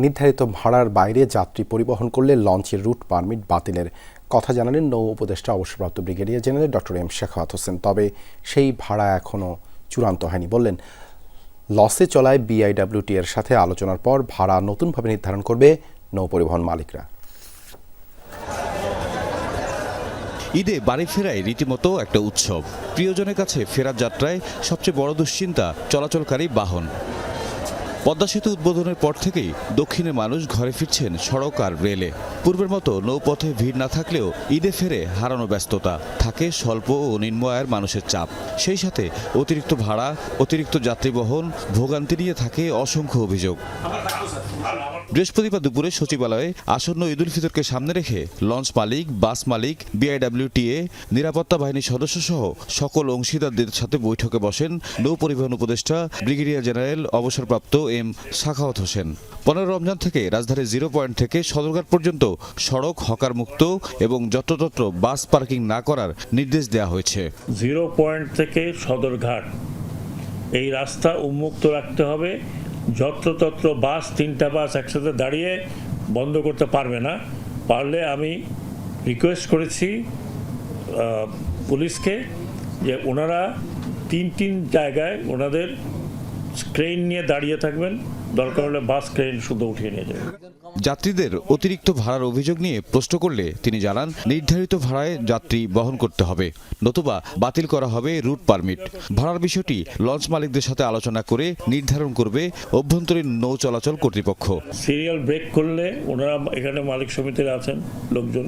নির্ধারিত ভাড়ার বাইরে যাত্রী পরিবহন করলে লঞ্চের রুট পারমিট বাতিলের কথা জানালেন নৌ উপদেষ্টা অবসরপ্রাপ্ত brigadier general doctor M Sakhawat Hossain. তবে সেই ভাড়া এখনও চূড়ান্ত হয়নি। বললেন, লসে চলায় বিআইডব্লিউটি এর সাথে আলোচনার পর ভাড়া নতুনভাবে নির্ধারণ করবে নৌ পরিবহন মালিকরা। ঈদে বাড়ি ফেরাই রীতিমতো একটা উৎসব। প্রিয়জনের কাছে ফেরার যাত্রায় সবচেয়ে বড় দুশ্চিন্তা চলাচলকারী বাহন। পদ্মা সেতু উদ্বোধনের পর থেকেই দক্ষিণের মানুষ ঘরে ফিরছেন সড়ক আর রেলে। পূর্বের মতো নৌপথে ভিড় না থাকলেও ঈদে ফেরে হারানো ব্যস্ততা, থাকে স্বল্প ও নিম্ন আয়ের মানুষের চাপ। সেই সাথে অতিরিক্ত ভাড়া, অতিরিক্ত যাত্রী বহন, ভোগান্তি নিয়ে থাকে অসংখ্য অভিযোগ। বৃহস্পতিবার দুপুরে সচিবালয়ে আসন্ন ঈদ উল ফিতরকে সামনে রেখে লঞ্চ মালিক, বাস মালিক, বিআইডব্লিউটিএ, নিরাপত্তা বাহিনীর সদস্য সহ সকল অংশীদারদের সাথে বৈঠকে বসেন নৌ পরিবহন উপদেষ্টা ব্রিগেডিয়ার জেনারেল অবসরপ্রাপ্ত এম শেখাওয়াত হোসেন। 15 রমজান থেকে রাজধানীর 0 পয়েন্ট থেকে সদরঘাট পর্যন্ত সড়ক হকার মুক্ত এবং যত্রতত্র বাস পার্কিং না করার নির্দেশ দেওয়া হয়েছে। 0 পয়েন্ট থেকে সদরঘাট এই রাস্তা উন্মুক্ত রাখতে হবে। যত্রতত্র বাস, 3টা বাস একসাথে দাঁড়িয়ে বন্ধ করতে পারবে না। পারলে আমি রিকোয়েস্ট করেছি পুলিশকে যে ওনারা 3 জায়গায় ওনাদের ক্রেন নিয়ে দাঁড়িয়ে থাকবেন, দরকার হলে বাস ক্রেন শুধু উঠিয়ে নিয়ে যাবেন। যাত্রীদের অতিরিক্ত ভাড়ার অভিযোগ নিয়ে প্রশ্ন করলে তিনি জানান, নির্ধারিত ভাড়ায় যাত্রী বহন করতে হবে, নতুবা বাতিল করা হবে রুট পারমিট। ভাড়ার বিষয়টি লঞ্চ মালিকদের সাথে আলোচনা করে নির্ধারণ করবে অভ্যন্তরীণ নৌ চলাচল কর্তৃপক্ষ। সিরিয়াল ব্রেক করলে ওনারা, এখানে মালিক সমিতির আছেন লোকজন,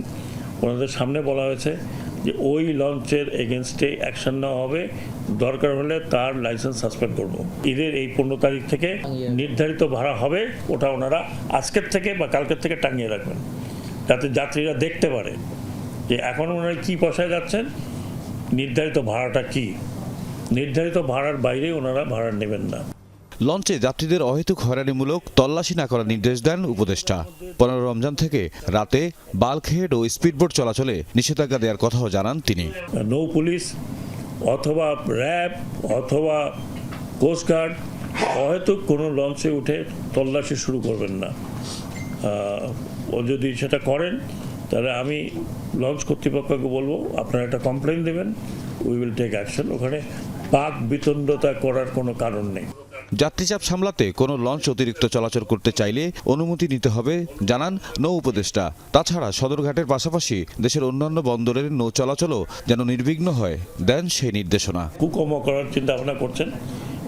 ওনাদের সামনে বলা হয়েছে যে ওই লঞ্চের এগেনস্টে অ্যাকশন নেওয়া হবে, দরকার হলে তার লাইসেন্স সাসপেন্ড করব। ঈদের এই 15 তারিখ থেকে নির্ধারিত ভাড়া হবে, ওটা ওনারা আজকের থেকে বা কালকের থেকে টাঙিয়ে রাখবেন, যাতে যাত্রীরা দেখতে পারে যে এখন ওনারা কী পয়সায় যাচ্ছেন, নির্ধারিত ভাড়াটা কি। নির্ধারিত ভাড়ার বাইরে ওনারা ভাড়া নেবেন না। লঞ্চে যাত্রীদের অহেতুক হয়রানিমূলক তল্লাশি না করার নির্দেশ দেন উপদেষ্টা। 15 রমজান থেকে রাতে বাল্কহেড ও স্পিডবোট চলাচলে নিষেধাজ্ঞা দেওয়ার কথাও জানান তিনি। নৌ পুলিশ অথবা র্যাব অথবা কোস্টগার্ড অহেতুক কোনো লঞ্চে উঠে তল্লাশি শুরু করবেন না। ও যদি সেটা করেন তাহলে আমি লঞ্চ কর্তৃপক্ষকে বলবো আপনারা একটা কমপ্লেন দেবেন, উই উইল টেক অ্যাকশন। ওখানে বাক বিতণ্ডতা করার কোনো কারণ নেই। যাত্রীচাপ সামলাতে কোনো লঞ্চ অতিরিক্ত চলাচল করতে চাইলে অনুমতি নিতে হবে জানান নৌ উপদেষ্টা। তাছাড়া সদরঘাটের পাশাপাশি দেশের অন্যান্য বন্দরের নৌ চলাচলও যেন নির্বিঘ্ন হয় দেন সেই নির্দেশনা। কুকর্ম করার চিন্তা ভাবনা করছেন,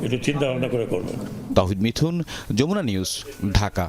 একটু চিন্তা ভাবনা করে করবেন। তাওহিদ মিথুন, যমুনা নিউজ, ঢাকা।